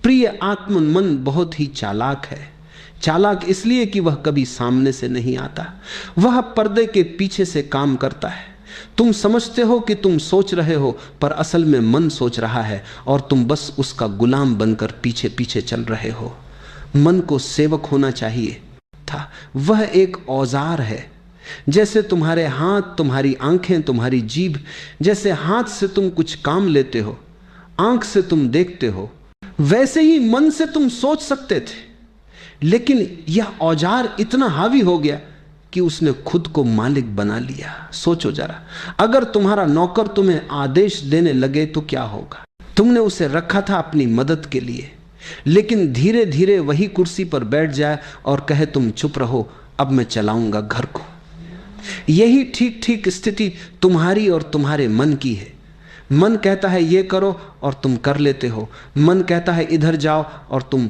प्रिय आत्मन मन बहुत ही चालाक है। चालाक इसलिए कि वह कभी सामने से नहीं आता, वह पर्दे के पीछे से काम करता है। तुम समझते हो कि तुम सोच रहे हो, पर असल में मन सोच रहा है और तुम बस उसका गुलाम बनकर पीछे पीछे चल रहे हो। मन को सेवक होना चाहिए था। वह एक औजार है। जैसे तुम्हारे हाथ, तुम्हारी आंखें, तुम्हारी जीभ, जैसे हाथ से तुम कुछ काम लेते हो, आंख से तुम देखते हो, वैसे ही मन से तुम सोच सकते थे। लेकिन यह औजार इतना हावी हो गया कि उसने खुद को मालिक बना लिया। सोचो जरा, अगर तुम्हारा नौकर तुम्हें आदेश देने लगे तो क्या होगा? तुमने उसे रखा था अपनी मदद के लिए, लेकिन धीरे धीरे वही कुर्सी पर बैठ जाए और कहे तुम चुप रहो, अब मैं चलाऊंगा घर को। यही ठीक ठीक स्थिति तुम्हारी और तुम्हारे मन की है। मन कहता है ये करो और तुम कर लेते हो। मन कहता है इधर जाओ और तुम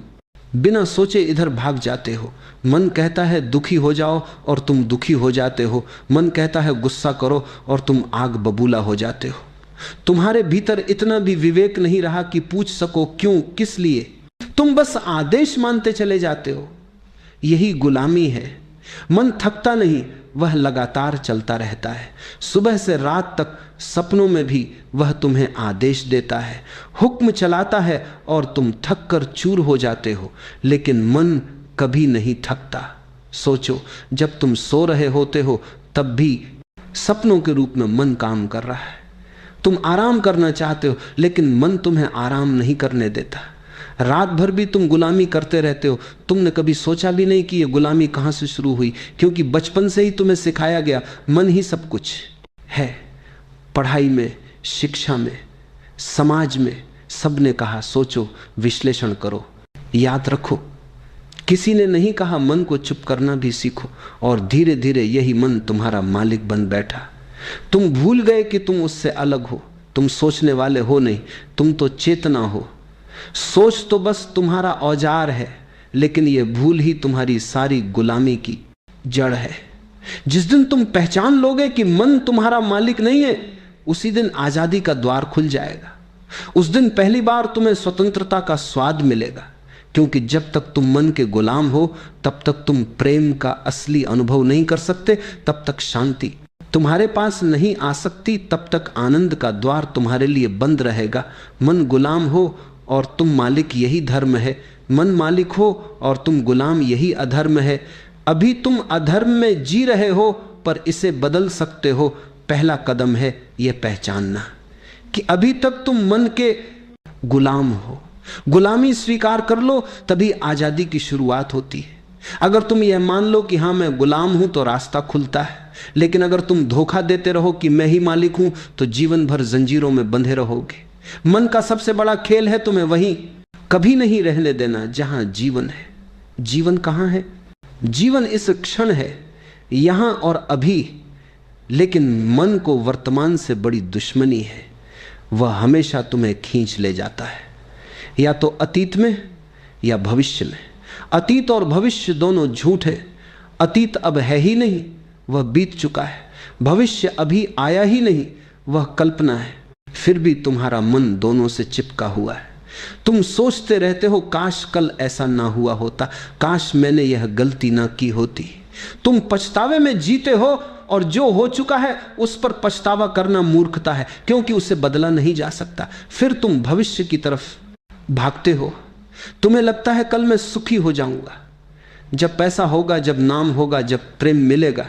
बिना सोचे इधर भाग जाते हो। मन कहता है दुखी हो जाओ और तुम दुखी हो जाते हो। मन कहता है गुस्सा करो और तुम आग बबूला हो जाते हो। तुम्हारे भीतर इतना भी विवेक नहीं रहा कि पूछ सको क्यों, किस लिए। तुम बस आदेश मानते चले जाते हो। यही गुलामी है। मन थकता नहीं, वह लगातार चलता रहता है। सुबह से रात तक सपनों में भी वह तुम्हें आदेश देता है, हुक्म चलाता है और तुम थक कर चूर हो जाते हो। लेकिन मन कभी नहीं थकता। सोचो, जब तुम सो रहे होते हो तब भी सपनों के रूप में मन काम कर रहा है। तुम आराम करना चाहते हो, लेकिन मन तुम्हें आराम नहीं करने देता। रात भर भी तुम गुलामी करते रहते हो। तुमने कभी सोचा भी नहीं कि यह गुलामी कहाँ से शुरू हुई, क्योंकि बचपन से ही तुम्हें सिखाया गया मन ही सब कुछ है। पढ़ाई में, शिक्षा में, समाज में सबने कहा सोचो, विश्लेषण करो, याद रखो। किसी ने नहीं कहा मन को चुप करना भी सीखो। और धीरे धीरे यही मन तुम्हारा मालिक बन बैठा। तुम भूल गए कि तुम उससे अलग हो। तुम सोचने वाले हो नहीं, तुम तो चेतना हो। सोच तो बस तुम्हारा औजार है, लेकिन यह भूल ही तुम्हारी सारी गुलामी की जड़ है। जिस दिन तुम पहचान लोगे कि मन तुम्हारा मालिक नहीं है, उसी दिन आजादी का द्वार खुल जाएगा। उस दिन पहली बार तुम्हें स्वतंत्रता का स्वाद मिलेगा, क्योंकि जब तक तुम मन के गुलाम हो तब तक तुम प्रेम का असली अनुभव नहीं कर सकते। तब तक शांति तुम्हारे पास नहीं आ सकती, तब तक आनंद का द्वार तुम्हारे लिए बंद रहेगा। मन गुलाम हो और तुम मालिक, यही धर्म है। मन मालिक हो और तुम गुलाम, यही अधर्म है। अभी तुम अधर्म में जी रहे हो, पर इसे बदल सकते हो। पहला कदम है यह पहचानना कि अभी तक तुम मन के गुलाम हो। गुलामी स्वीकार कर लो, तभी आजादी की शुरुआत होती है। अगर तुम यह मान लो कि हाँ मैं गुलाम हूं, तो रास्ता खुलता है। लेकिन अगर तुम धोखा देते रहो कि मैं ही मालिक हूं, तो जीवन भर जंजीरों में बंधे रहोगे। मन का सबसे बड़ा खेल है तुम्हें वहीं कभी नहीं रहने देना जहां जीवन है। जीवन कहां है? जीवन इस क्षण है, यहां और अभी। लेकिन मन को वर्तमान से बड़ी दुश्मनी है। वह हमेशा तुम्हें खींच ले जाता है, या तो अतीत में या भविष्य में। अतीत और भविष्य दोनों झूठ है। अतीत अब है ही नहीं, वह बीत चुका है। भविष्य अभी आया ही नहीं, वह कल्पना है। फिर भी तुम्हारा मन दोनों से चिपका हुआ है। तुम सोचते रहते हो काश कल ऐसा ना हुआ होता, काश मैंने यह गलती ना की होती। तुम पछतावे में जीते हो, और जो हो चुका है उस पर पछतावा करना मूर्खता है, क्योंकि उसे बदला नहीं जा सकता। फिर तुम भविष्य की तरफ भागते हो। तुम्हें लगता है कल मैं सुखी हो जाऊंगा, जब पैसा होगा, जब नाम होगा, जब प्रेम मिलेगा,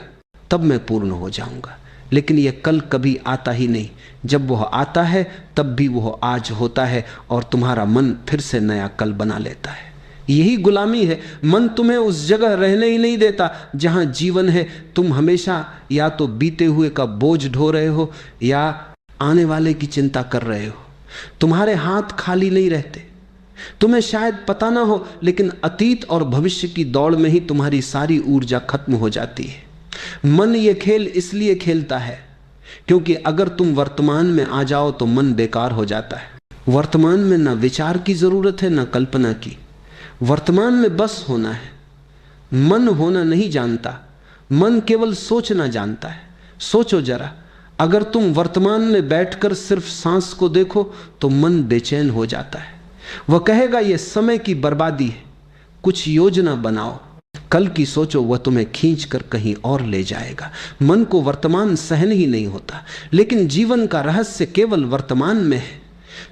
तब मैं पूर्ण हो जाऊंगा। लेकिन यह कल कभी आता ही नहीं। जब वह आता है तब भी वह आज होता है, और तुम्हारा मन फिर से नया कल बना लेता है। यही गुलामी है। मन तुम्हें उस जगह रहने ही नहीं देता जहां जीवन है। तुम हमेशा या तो बीते हुए का बोझ ढो रहे हो, या आने वाले की चिंता कर रहे हो। तुम्हारे हाथ खाली नहीं रहते। तुम्हें शायद पता ना हो, लेकिन अतीत और भविष्य की दौड़ में ही तुम्हारी सारी ऊर्जा खत्म हो जाती है। मन ये खेल इसलिए खेलता है क्योंकि अगर तुम वर्तमान में आ जाओ तो मन बेकार हो जाता है। वर्तमान में ना विचार की जरूरत है, ना कल्पना की। वर्तमान में बस होना है। मन होना नहीं जानता, मन केवल सोचना जानता है। सोचो जरा, अगर तुम वर्तमान में बैठकर सिर्फ सांस को देखो तो मन बेचैन हो जाता है। वह कहेगा यह समय की बर्बादी है, कुछ योजना बनाओ, कल की सोचो, वह तुम्हें खींच कर कहीं और ले जाएगा। मन को वर्तमान सहन ही नहीं होता, लेकिन जीवन का रहस्य केवल वर्तमान में है।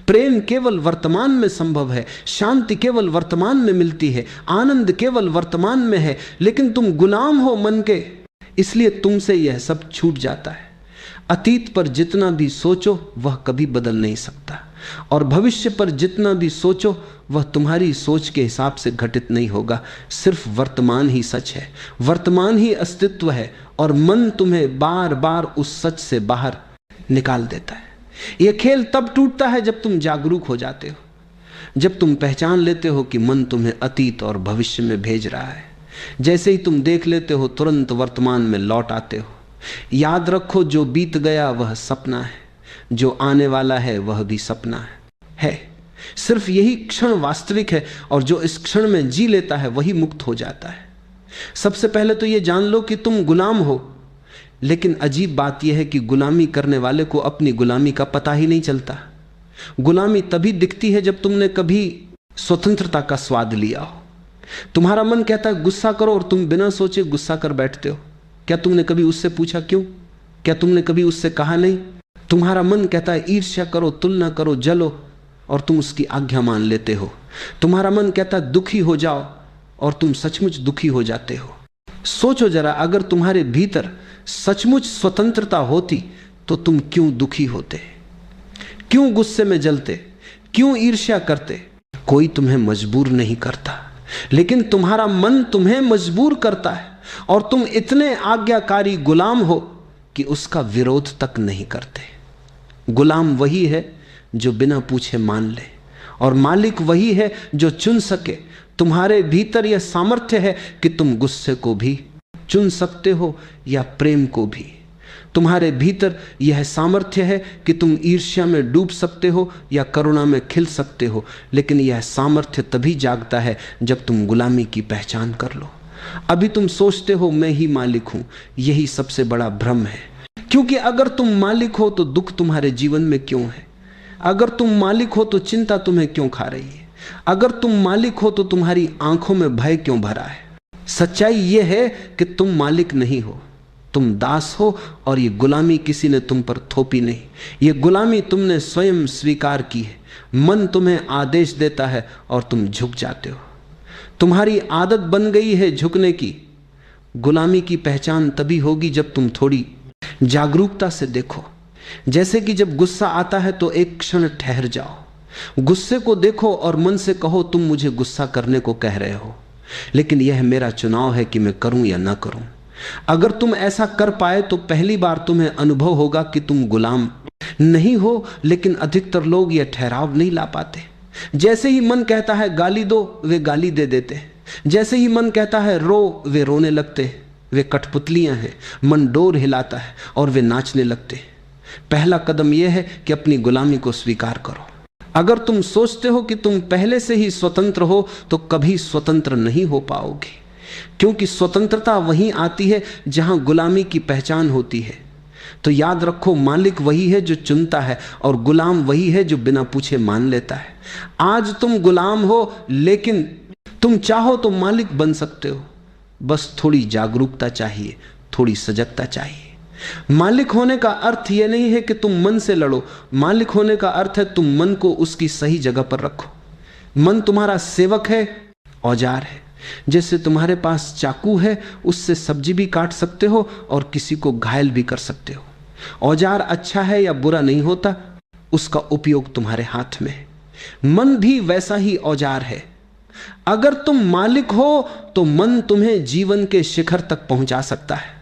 प्रेम केवल वर्तमान में संभव है, शांति केवल वर्तमान में मिलती है, आनंद केवल वर्तमान में है। लेकिन तुम गुलाम हो मन के, इसलिए तुमसे यह सब छूट जाता है। अतीत पर जितना भी सोचो वह कभी बदल नहीं सकता, और भविष्य पर जितना भी सोचो वह तुम्हारी सोच के हिसाब से घटित नहीं होगा। सिर्फ वर्तमान ही सच है, वर्तमान ही अस्तित्व है, और मन तुम्हें बार बार उस सच से बाहर निकाल देता है। यह खेल तब टूटता है जब तुम जागरूक हो जाते हो, जब तुम पहचान लेते हो कि मन तुम्हें अतीत और भविष्य में भेज रहा है। जैसे ही तुम देख लेते हो, तुरंत वर्तमान में लौट आते हो। याद रखो, जो बीत गया वह सपना है, जो आने वाला है वह भी सपना है। सिर्फ यही क्षण वास्तविक है, और जो इस क्षण में जी लेता है वही मुक्त हो जाता है। सबसे पहले तो यह जान लो कि तुम गुलाम हो, लेकिन अजीब बात यह है कि गुलामी करने वाले को अपनी गुलामी का पता ही नहीं चलता। गुलामी तभी दिखती है जब तुमने कभी स्वतंत्रता का स्वाद लिया हो। तुम्हारा मन कहता है गुस्सा करो, और तुम बिना सोचे गुस्सा कर बैठते हो। क्या तुमने कभी उससे पूछा क्यों? क्या तुमने कभी उससे कहा नहीं? तुम्हारा मन कहता है ईर्ष्या करो, तुलना करो, जलो, और तुम उसकी आज्ञा मान लेते हो। तुम्हारा मन कहता है दुखी हो जाओ, और तुम सचमुच दुखी हो जाते हो। सोचो जरा, अगर तुम्हारे भीतर सचमुच स्वतंत्रता होती तो तुम क्यों दुखी होते, क्यों गुस्से में जलते, क्यों ईर्ष्या करते? कोई तुम्हें मजबूर नहीं करता, लेकिन तुम्हारा मन तुम्हें मजबूर करता है, और तुम इतने आज्ञाकारी गुलाम हो कि उसका विरोध तक नहीं करते। गुलाम वही है जो बिना पूछे मान ले, और मालिक वही है जो चुन सके। तुम्हारे भीतर यह सामर्थ्य है कि तुम गुस्से को भी चुन सकते हो या प्रेम को भी। तुम्हारे भीतर यह सामर्थ्य है कि तुम ईर्ष्या में डूब सकते हो या करुणा में खिल सकते हो। लेकिन यह सामर्थ्य तभी जागता है जब तुम गुलामी की पहचान कर लो। अभी तुम सोचते हो मैं ही मालिक हूं, यही सबसे बड़ा भ्रम है। क्योंकि अगर तुम मालिक हो तो दुख तुम्हारे जीवन में क्यों है? अगर तुम मालिक हो तो चिंता तुम्हें क्यों खा रही है? अगर तुम मालिक हो तो तुम्हारी आंखों में भय क्यों भरा है? सच्चाई यह है कि तुम मालिक नहीं हो, तुम दास हो, और ये गुलामी किसी ने तुम पर थोपी नहीं। ये गुलामी तुमने स्वयं स्वीकार की है। मन तुम्हें आदेश देता है और तुम झुक जाते हो। तुम्हारी आदत बन गई है झुकने की। गुलामी की पहचान तभी होगी जब तुम थोड़ी जागरूकता से देखो। जैसे कि जब गुस्सा आता है तो एक क्षण ठहर जाओ, गुस्से को देखो और मन से कहो तुम मुझे गुस्सा करने को कह रहे हो, लेकिन यह मेरा चुनाव है कि मैं करूं या ना करूं। अगर तुम ऐसा कर पाए तो पहली बार तुम्हें अनुभव होगा कि तुम गुलाम नहीं हो। लेकिन अधिकतर लोग यह ठहराव नहीं ला पाते। जैसे ही मन कहता है गाली दो, वे गाली दे देते। जैसे ही मन कहता है रो, वे रोने लगते। वे कठपुतलियां हैं। मन डोर हिलाता है और वे नाचने लगते। पहला कदम यह है कि अपनी गुलामी को स्वीकार करो। अगर तुम सोचते हो कि तुम पहले से ही स्वतंत्र हो तो कभी स्वतंत्र नहीं हो पाओगे, क्योंकि स्वतंत्रता वहीं आती है जहां गुलामी की पहचान होती है। तो याद रखो, मालिक वही है जो चुनता है और गुलाम वही है जो बिना पूछे मान लेता है। आज तुम गुलाम हो, लेकिन तुम चाहो तो मालिक बन सकते हो। बस थोड़ी जागरूकता चाहिए, थोड़ी सजगता चाहिए। मालिक होने का अर्थ यह नहीं है कि तुम मन से लड़ो। मालिक होने का अर्थ है तुम मन को उसकी सही जगह पर रखो। मन तुम्हारा सेवक है, औजार है। जैसे तुम्हारे पास चाकू है, उससे सब्जी भी काट सकते हो और किसी को घायल भी कर सकते हो। औजार अच्छा है या बुरा नहीं होता, उसका उपयोग तुम्हारे हाथ में है। मन भी वैसा ही औजार है। अगर तुम मालिक हो तो मन तुम्हें जीवन के शिखर तक पहुंचा सकता है।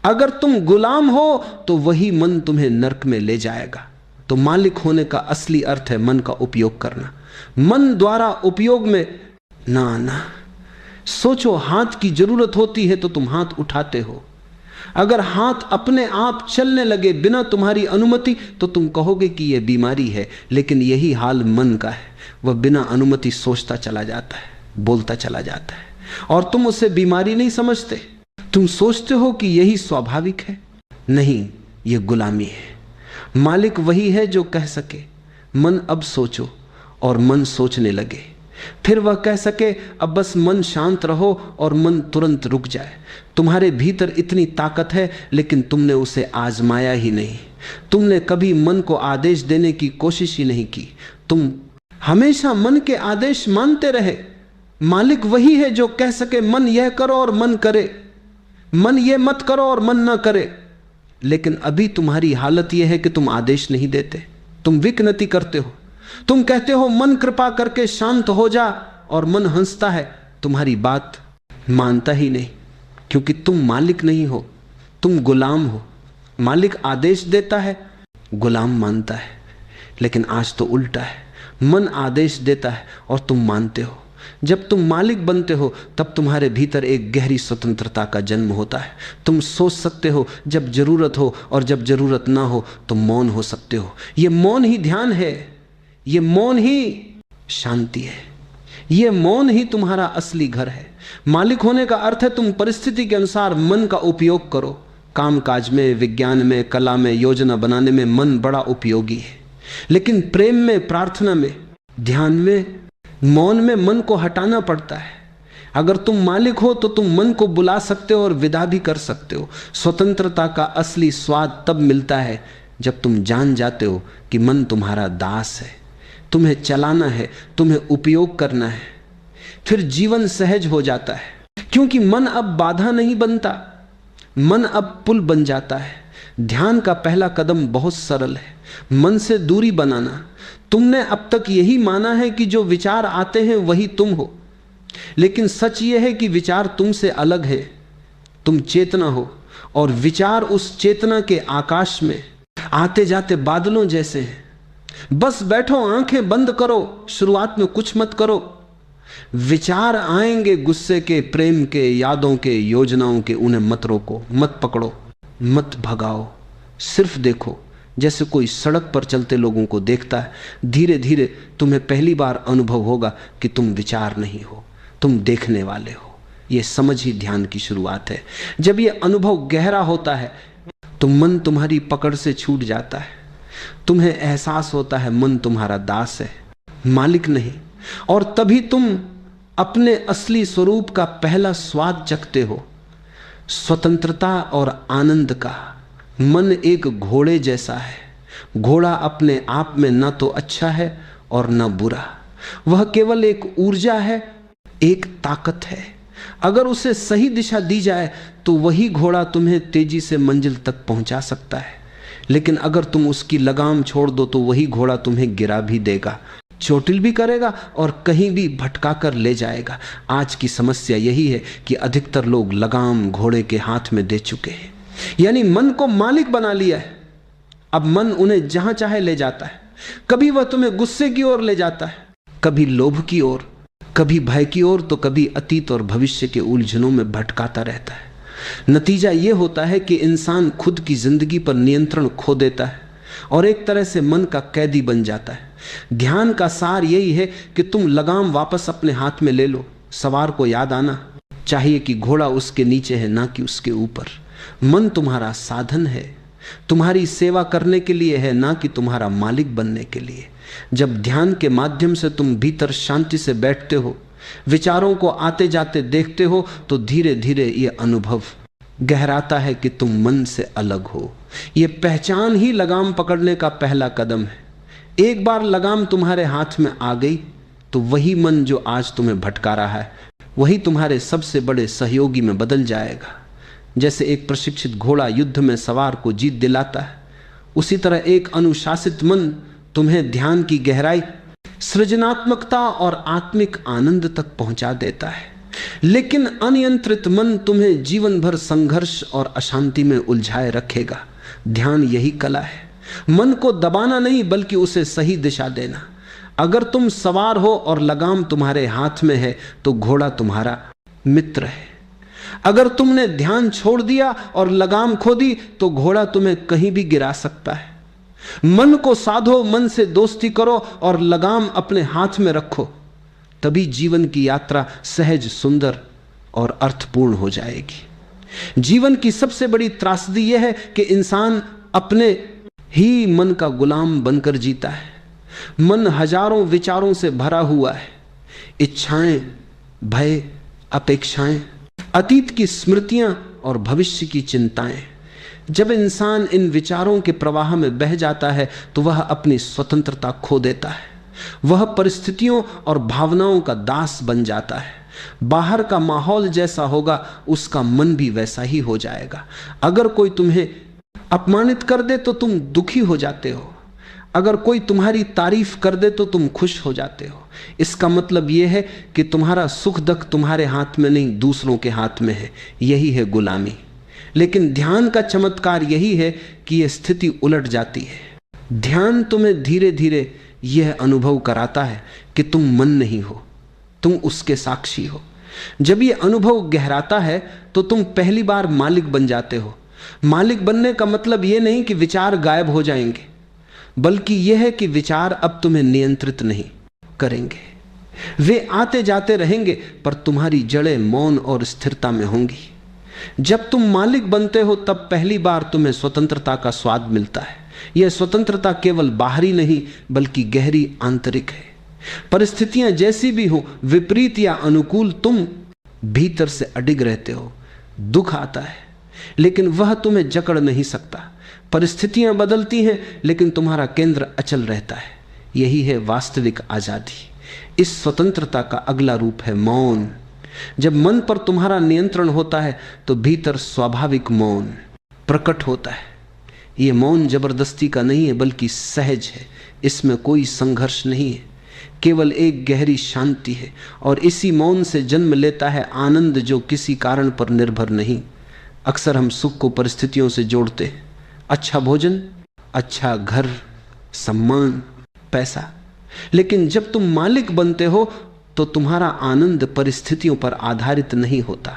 अगर तुम गुलाम हो तो वही मन तुम्हें नरक में ले जाएगा। तो मालिक होने का असली अर्थ है मन का उपयोग करना। मन द्वारा उपयोग में ना आना। सोचो, हाथ की जरूरत होती है तो तुम हाथ उठाते हो। अगर हाथ अपने आप चलने लगे बिना तुम्हारी अनुमति तो तुम कहोगे कि यह बीमारी है। लेकिन यही हाल मन का है। वह बिना अनुमति सोचता चला जाता है, बोलता चला जाता है, और तुम उसे बीमारी नहीं समझते। तुम सोचते हो कि यही स्वाभाविक है। नहीं, यह गुलामी है। मालिक वही है जो कह सके मन अब सोचो, और मन सोचने लगे, फिर वह कह सके अब बस मन शांत रहो और मन तुरंत रुक जाए। तुम्हारे भीतर इतनी ताकत है, लेकिन तुमने उसे आजमाया ही नहीं। तुमने कभी मन को आदेश देने की कोशिश ही नहीं की। तुम हमेशा मन के आदेश मानते रहे। मालिक वही है जो कह सके मन यह करो और मन करे, मन यह मत करो और मन ना करे। लेकिन अभी तुम्हारी हालत यह है कि तुम आदेश नहीं देते, तुम विकनति करते हो। तुम कहते हो मन कृपा करके शांत हो जा, और मन हंसता है, तुम्हारी बात मानता ही नहीं, क्योंकि तुम मालिक नहीं हो, तुम गुलाम हो। मालिक आदेश देता है, गुलाम मानता है। लेकिन आज तो उल्टा है, मन आदेश देता है और तुम मानते हो। जब तुम मालिक बनते हो तब तुम्हारे भीतर एक गहरी स्वतंत्रता का जन्म होता है। तुम सोच सकते हो जब जरूरत हो, और जब जरूरत ना हो तो मौन हो सकते हो। ये मौन ही ध्यान है, ये मौन ही शांति है, ये मौन ही तुम्हारा असली घर है। मालिक होने का अर्थ है तुम परिस्थिति के अनुसार मन का उपयोग करो। काम काज में, विज्ञान में, कला में, योजना बनाने में मन बड़ा उपयोगी है। लेकिन प्रेम में, प्रार्थना में, ध्यान में, मौन में मन को हटाना पड़ता है। अगर तुम मालिक हो तो तुम मन को बुला सकते हो और विदा भी कर सकते हो। स्वतंत्रता का असली स्वाद तब मिलता है जब तुम जान जाते हो कि मन तुम्हारा दास है, तुम्हें चलाना है, तुम्हें उपयोग करना है। फिर जीवन सहज हो जाता है, क्योंकि मन अब बाधा नहीं बनता, मन अब पुल बन जाता है। ध्यान का पहला कदम बहुत सरल है, मन से दूरी बनाना। तुमने अब तक यही माना है कि जो विचार आते हैं वही तुम हो, लेकिन सच यह है कि विचार तुमसे अलग है। तुम चेतना हो, और विचार उस चेतना के आकाश में आते जाते बादलों जैसे हैं। बस बैठो, आंखें बंद करो, शुरुआत में कुछ मत करो। विचार आएंगे, गुस्से के, प्रेम के, यादों के, योजनाओं के। उन्हें मत रोको, मत पकड़ो, मत भगाओ, सिर्फ देखो। जैसे कोई सड़क पर चलते लोगों को देखता है, धीरे धीरे तुम्हें पहली बार अनुभव होगा कि तुम विचार नहीं हो, तुम देखने वाले हो। यह समझ ही ध्यान की शुरुआत है। जब यह अनुभव गहरा होता है तो मन तुम्हारी पकड़ से छूट जाता है। तुम्हें एहसास होता है मन तुम्हारा दास है, मालिक नहीं। और तभी तुम अपने असली स्वरूप का पहला स्वाद चखते हो, स्वतंत्रता और आनंद का। मन एक घोड़े जैसा है। घोड़ा अपने आप में न तो अच्छा है और न बुरा, वह केवल एक ऊर्जा है, एक ताकत है। अगर उसे सही दिशा दी जाए तो वही घोड़ा तुम्हें तेजी से मंजिल तक पहुंचा सकता है। लेकिन अगर तुम उसकी लगाम छोड़ दो तो वही घोड़ा तुम्हें गिरा भी देगा, चोटिल भी करेगा और कहीं भी भटका कर ले जाएगा। आज की समस्या यही है कि अधिकतर लोग लगाम घोड़े के हाथ में दे चुके हैं, यानी मन को मालिक बना लिया है। अब मन उन्हें जहां चाहे ले जाता है। कभी वह तुम्हें गुस्से की ओर ले जाता है, कभी लोभ की ओर, कभी भय की ओर, तो कभी अतीत और भविष्य के उलझनों में भटकाता रहता है। नतीजा यह होता है कि इंसान खुद की जिंदगी पर नियंत्रण खो देता है और एक तरह से मन का कैदी बन जाता है। ध्यान का सार यही है कि तुम लगाम वापस अपने हाथ में ले लो। सवार को याद आना चाहिए कि घोड़ा उसके नीचे है, ना कि उसके ऊपर। मन तुम्हारा साधन है, तुम्हारी सेवा करने के लिए है, ना कि तुम्हारा मालिक बनने के लिए। जब ध्यान के माध्यम से तुम भीतर शांति से बैठते हो, विचारों को आते जाते देखते हो, तो धीरे धीरे यह अनुभव गहराता है कि तुम मन से अलग हो। यह पहचान ही लगाम पकड़ने का पहला कदम है। एक बार लगाम तुम्हारे हाथ में आ गई तो वही मन जो आज तुम्हें भटका रहा है, वही तुम्हारे सबसे बड़े सहयोगी में बदल जाएगा। जैसे एक प्रशिक्षित घोड़ा युद्ध में सवार को जीत दिलाता है, उसी तरह एक अनुशासित मन तुम्हें ध्यान की गहराई, सृजनात्मकता और आत्मिक आनंद तक पहुंचा देता है। लेकिन अनियंत्रित मन तुम्हें जीवन भर संघर्ष और अशांति में उलझाए रखेगा। ध्यान यही कला है, मन को दबाना नहीं बल्कि उसे सही दिशा देना। अगर तुम सवार हो और लगाम तुम्हारे हाथ में है तो घोड़ा तुम्हारा मित्र है। अगर तुमने ध्यान छोड़ दिया और लगाम खो दी तो घोड़ा तुम्हें कहीं भी गिरा सकता है। मन को साधो, मन से दोस्ती करो और लगाम अपने हाथ में रखो, तभी जीवन की यात्रा सहज, सुंदर और अर्थपूर्ण हो जाएगी। जीवन की सबसे बड़ी त्रासदी यह है कि इंसान अपने ही मन का गुलाम बनकर जीता है। मन हजारों विचारों से भरा हुआ है, इच्छाएं, भय, अपेक्षाएं, अतीत की स्मृतियां और भविष्य की चिंताएं। जब इंसान इन विचारों के प्रवाह में बह जाता है तो वह अपनी स्वतंत्रता खो देता है। वह परिस्थितियों और भावनाओं का दास बन जाता है। बाहर का माहौल जैसा होगा उसका मन भी वैसा ही हो जाएगा। अगर कोई तुम्हें अपमानित कर दे तो तुम दुखी हो जाते हो, अगर कोई तुम्हारी तारीफ कर दे तो तुम खुश हो जाते हो। इसका मतलब यह है कि तुम्हारा सुख दुख तुम्हारे हाथ में नहीं, दूसरों के हाथ में है। यही है गुलामी। लेकिन ध्यान का चमत्कार यही है कि यह स्थिति उलट जाती है। ध्यान तुम्हें धीरे धीरे यह अनुभव कराता है कि तुम मन नहीं हो, तुम उसके साक्षी हो। जब यह अनुभव गहराता है तो तुम पहली बार मालिक बन जाते हो। मालिक बनने का मतलब यह नहीं कि विचार गायब हो जाएंगे, बल्कि यह है कि विचार अब तुम्हें नियंत्रित नहीं करेंगे। वे आते जाते रहेंगे पर तुम्हारी जड़ें मौन और स्थिरता में होंगी। जब तुम मालिक बनते हो तब पहली बार तुम्हें स्वतंत्रता का स्वाद मिलता है। यह स्वतंत्रता केवल बाहरी नहीं बल्कि गहरी आंतरिक है। परिस्थितियां जैसी भी हो, विपरीत या अनुकूल, तुम भीतर से अडिग रहते हो। दुख आता है लेकिन वह तुम्हें जकड़ नहीं सकता। परिस्थितियां बदलती हैं लेकिन तुम्हारा केंद्र अचल रहता है। यही है वास्तविक आजादी। इस स्वतंत्रता का अगला रूप है मौन। जब मन पर तुम्हारा नियंत्रण होता है तो भीतर स्वाभाविक मौन प्रकट होता है। यह मौन जबरदस्ती का नहीं है बल्कि सहज है। इसमें कोई संघर्ष नहीं है, केवल एक गहरी शांति है। और इसी मौन से जन्म लेता है आनंद जो किसी कारण पर निर्भर नहीं। अक्सर हम सुख को परिस्थितियों से जोड़ते हैं। अच्छा भोजन, अच्छा घर, सम्मान, पैसा। लेकिन जब तुम मालिक बनते हो तो तुम्हारा आनंद परिस्थितियों पर आधारित नहीं होता।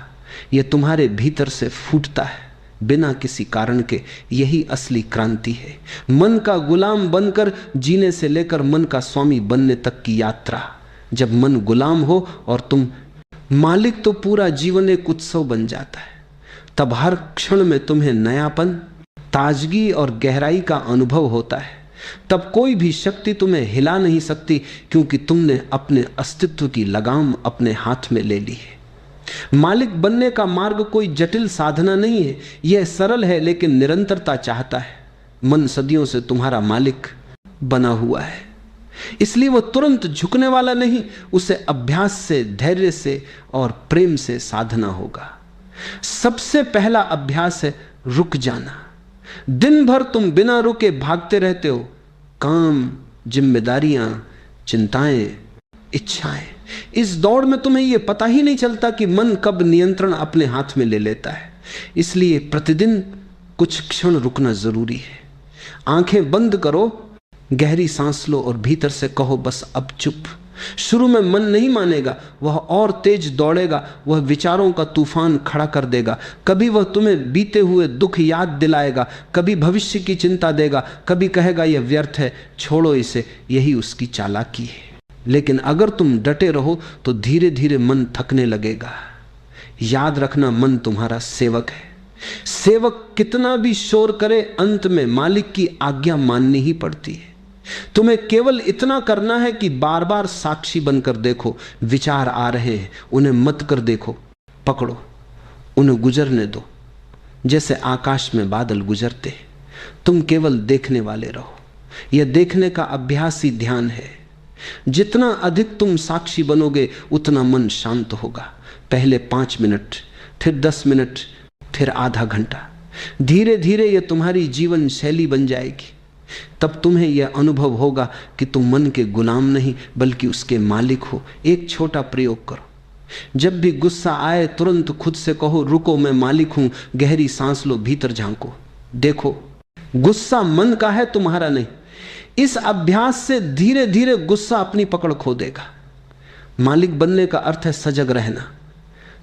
यह तुम्हारे भीतर से फूटता है बिना किसी कारण के। यही असली क्रांति है। मन का गुलाम बनकर जीने से लेकर मन का स्वामी बनने तक की यात्रा। जब मन गुलाम हो और तुम मालिक तो पूरा जीवन एक उत्सव बन जाता है। तब हर क्षण में तुम्हें नयापन, ताजगी और गहराई का अनुभव होता है। तब कोई भी शक्ति तुम्हें हिला नहीं सकती क्योंकि तुमने अपने अस्तित्व की लगाम अपने हाथ में ले ली है। मालिक बनने का मार्ग कोई जटिल साधना नहीं है। यह सरल है लेकिन निरंतरता चाहता है। मन सदियों से तुम्हारा मालिक बना हुआ है, इसलिए वह तुरंत झुकने वाला नहीं। उसे अभ्यास से, धैर्य से और प्रेम से साधना होगा। सबसे पहला अभ्यास है रुक जाना। दिन भर तुम बिना रुके भागते रहते हो। काम, जिम्मेदारियां, चिंताएं, इच्छाएं। इस दौड़ में तुम्हें यह पता ही नहीं चलता कि मन कब नियंत्रण अपने हाथ में ले लेता है। इसलिए प्रतिदिन कुछ क्षण रुकना जरूरी है। आंखें बंद करो, गहरी सांस लो और भीतर से कहो बस अब चुप। शुरू में मन नहीं मानेगा, वह और तेज दौड़ेगा, वह विचारों का तूफान खड़ा कर देगा। कभी वह तुम्हें बीते हुए दुख याद दिलाएगा, कभी भविष्य की चिंता देगा, कभी कहेगा यह व्यर्थ है, छोड़ो इसे। यही उसकी चालाकी है। लेकिन अगर तुम डटे रहो तो धीरे धीरे मन थकने लगेगा। याद रखना, मन तुम्हारा सेवक है। सेवक कितना भी शोर करे, अंत में मालिक की आज्ञा माननी ही पड़ती है। तुम्हें केवल इतना करना है कि बार बार साक्षी बनकर देखो। विचार आ रहे हैं, उन्हें मत कर देखो, पकड़ो, उन्हें गुजरने दो जैसे आकाश में बादल गुजरते। तुम केवल देखने वाले रहो। यह देखने का अभ्यास ही ध्यान है। जितना अधिक तुम साक्षी बनोगे उतना मन शांत होगा। पहले 5 मिनट, फिर 10 मिनट, फिर आधा घंटा। धीरे धीरे यह तुम्हारी जीवन शैली बन जाएगी। तब तुम्हें यह अनुभव होगा कि तुम मन के गुलाम नहीं बल्कि उसके मालिक हो। एक छोटा प्रयोग करो। जब भी गुस्सा आए तुरंत खुद से कहो रुको, मैं मालिक हूं। गहरी सांस लो, भीतर झांको, देखो गुस्सा मन का है, तुम्हारा नहीं। इस अभ्यास से धीरे धीरे गुस्सा अपनी पकड़ खो देगा। मालिक बनने का अर्थ है सजग रहना।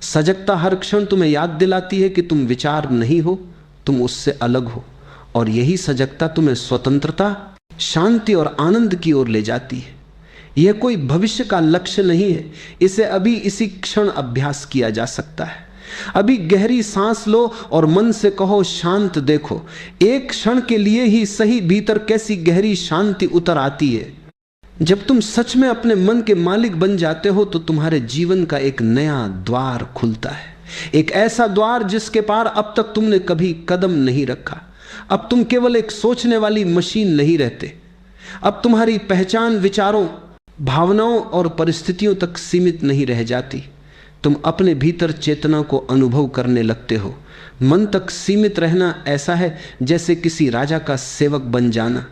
सजगता हर क्षण तुम्हें याद दिलाती है कि तुम विचार नहीं हो, तुम उससे अलग हो। और यही सजगता तुम्हें स्वतंत्रता, शांति और आनंद की ओर ले जाती है। यह कोई भविष्य का लक्ष्य नहीं है, इसे अभी इसी क्षण अभ्यास किया जा सकता है। अभी गहरी सांस लो और मन से कहो शांत देखो। एक क्षण के लिए ही सही भीतर कैसी गहरी शांति उतर आती है। जब तुम सच में अपने मन के मालिक बन जाते हो तो तुम्हारे जीवन का एक नया द्वार खुलता है, एक ऐसा द्वार जिसके पार अब तक तुमने कभी कदम नहीं रखा। अब तुम केवल एक सोचने वाली मशीन नहीं रहते। अब तुम्हारी पहचान विचारों, भावनाओं और परिस्थितियों तक सीमित नहीं रह जाती। तुम अपने भीतर चेतना को अनुभव करने लगते हो। मन तक सीमित रहना ऐसा है जैसे किसी राजा का सेवक बन जाना,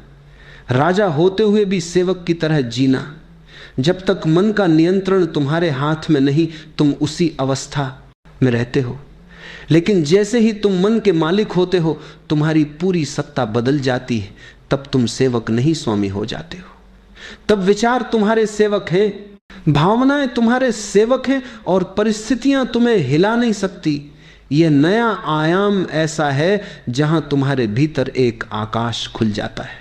राजा होते हुए भी सेवक की तरह जीना। जब तक मन का नियंत्रण तुम्हारे हाथ में नहीं, तुम उसी अवस्था में रहते हो। लेकिन जैसे ही तुम मन के मालिक होते हो, तुम्हारी पूरी सत्ता बदल जाती है। तब तुम सेवक नहीं, स्वामी हो जाते हो। तब विचार तुम्हारे सेवक हैं, भावनाएं तुम्हारे सेवक हैं और परिस्थितियां तुम्हें हिला नहीं सकती। यह नया आयाम ऐसा है जहां तुम्हारे भीतर एक आकाश खुल जाता है,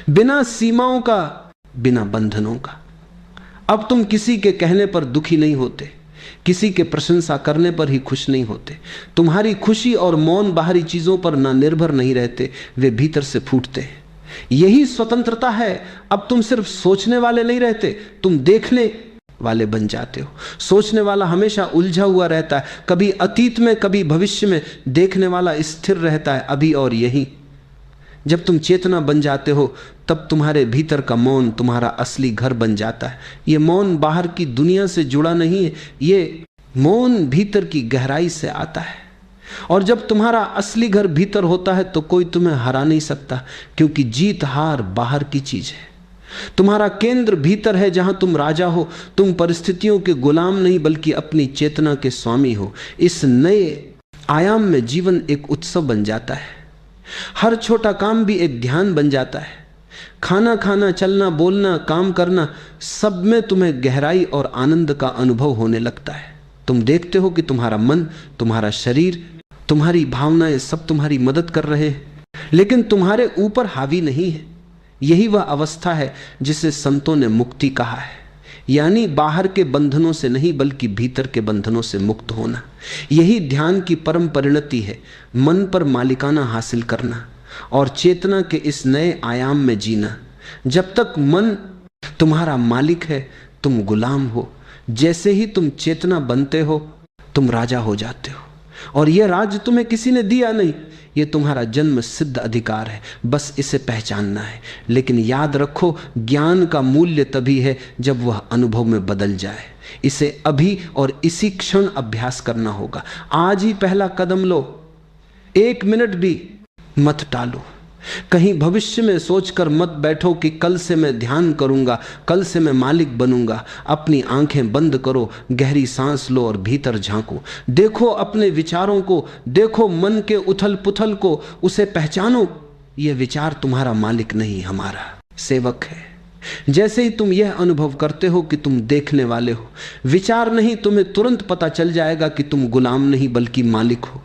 बिना सीमाओं का, बिना बंधनों का। अब तुम किसी के कहने पर दुखी नहीं होते, किसी के प्रशंसा करने पर ही खुश नहीं होते। तुम्हारी खुशी और मौन बाहरी चीजों पर ना निर्भर नहीं रहते, वे भीतर से फूटते हैं। यही स्वतंत्रता है। अब तुम सिर्फ सोचने वाले नहीं रहते, तुम देखने वाले बन जाते हो। सोचने वाला हमेशा उलझा हुआ रहता है, कभी अतीत में कभी भविष्य में। देखने वाला स्थिर रहता है, अभी और यही। जब तुम चेतना बन जाते हो तब तुम्हारे भीतर का मौन तुम्हारा असली घर बन जाता है। ये मौन बाहर की दुनिया से जुड़ा नहीं है, ये मौन भीतर की गहराई से आता है। और जब तुम्हारा असली घर भीतर होता है तो कोई तुम्हें हरा नहीं सकता, क्योंकि जीत हार बाहर की चीज है। तुम्हारा केंद्र भीतर है जहां तुम राजा हो। तुम परिस्थितियों के गुलाम नहीं बल्कि अपनी चेतना के स्वामी हो। इस नए आयाम में जीवन एक उत्सव बन जाता है। हर छोटा काम भी एक ध्यान बन जाता है। खाना खाना, चलना, बोलना, काम करना, सब में तुम्हें गहराई और आनंद का अनुभव होने लगता है। तुम देखते हो कि तुम्हारा मन, तुम्हारा शरीर, तुम्हारी भावनाएं सब तुम्हारी मदद कर रहे हैं, लेकिन तुम्हारे ऊपर हावी नहीं है। यही वह अवस्था है जिसे संतों ने मुक्ति कहा है, यानी बाहर के बंधनों से नहीं बल्कि भीतर के बंधनों से मुक्त होना। यही ध्यान की परम परिणति है, मन पर मालिकाना हासिल करना और चेतना के इस नए आयाम में जीना। जब तक मन तुम्हारा मालिक है, तुम गुलाम हो। जैसे ही तुम चेतना बनते हो, तुम राजा हो जाते हो। और यह राज्य तुम्हें किसी ने दिया नहीं, ये तुम्हारा जन्म सिद्ध अधिकार है। बस इसे पहचानना है। लेकिन याद रखो, ज्ञान का मूल्य तभी है जब वह अनुभव में बदल जाए। इसे अभी और इसी क्षण अभ्यास करना होगा। आज ही पहला कदम लो, 1 मिनट भी मत टालो। कहीं भविष्य में सोचकर मत बैठो कि कल से मैं ध्यान करूंगा, कल से मैं मालिक बनूंगा। अपनी आंखें बंद करो, गहरी सांस लो और भीतर झांको। देखो अपने विचारों को, देखो मन के उथल पुथल को, उसे पहचानो। यह विचार तुम्हारा मालिक नहीं, हमारा सेवक है। जैसे ही तुम यह अनुभव करते हो कि तुम देखने वाले हो, विचार नहीं, तुम्हें तुरंत पता चल जाएगा कि तुम गुलाम नहीं बल्कि मालिक हो।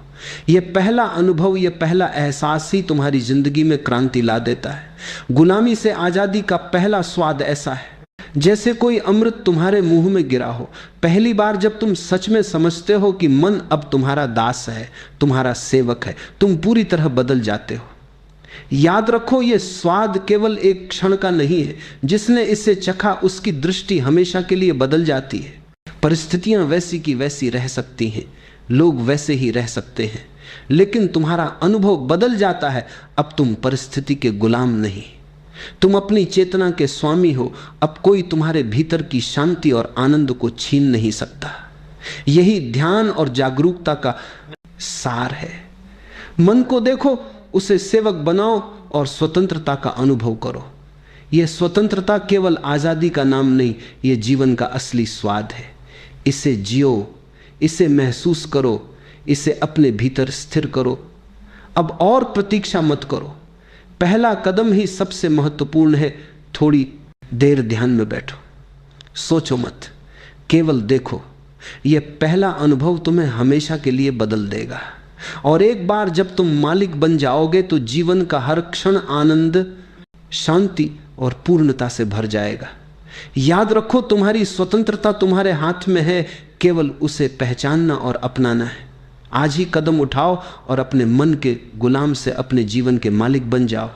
यह पहला अनुभव, यह पहला एहसास ही तुम्हारी जिंदगी में क्रांति ला देता है। गुलामी से आजादी का पहला स्वाद ऐसा है जैसे कोई अमृत तुम्हारे मुंह में गिरा हो। पहली बार जब तुम सच में समझते हो कि मन अब तुम्हारा दास है, तुम्हारा सेवक है, तुम पूरी तरह बदल जाते हो। याद रखो, यह स्वाद केवल एक क्षण का नहीं है। जिसने इसे चखा उसकी दृष्टि हमेशा के लिए बदल जाती है। परिस्थितियां वैसी की वैसी रह सकती हैं, लोग वैसे ही रह सकते हैं, लेकिन तुम्हारा अनुभव बदल जाता है। अब तुम परिस्थिति के गुलाम नहीं, तुम अपनी चेतना के स्वामी हो। अब कोई तुम्हारे भीतर की शांति और आनंद को छीन नहीं सकता। यही ध्यान और जागरूकता का सार है। मन को देखो, उसे सेवक बनाओ और स्वतंत्रता का अनुभव करो। यह स्वतंत्रता केवल आजादी का नाम नहीं, यह जीवन का असली स्वाद है। इसे जियो, इसे महसूस करो, इसे अपने भीतर स्थिर करो। अब और प्रतीक्षा मत करो, पहला कदम ही सबसे महत्वपूर्ण है। थोड़ी देर ध्यान में बैठो, सोचो मत, केवल देखो। यह पहला अनुभव तुम्हें हमेशा के लिए बदल देगा। और एक बार जब तुम मालिक बन जाओगे तो जीवन का हर क्षण आनंद, शांति और पूर्णता से भर जाएगा। याद रखो, तुम्हारी स्वतंत्रता तुम्हारे हाथ में है, केवल उसे पहचानना और अपनाना है। आज ही कदम उठाओ और अपने मन के गुलाम से अपने जीवन के मालिक बन जाओ।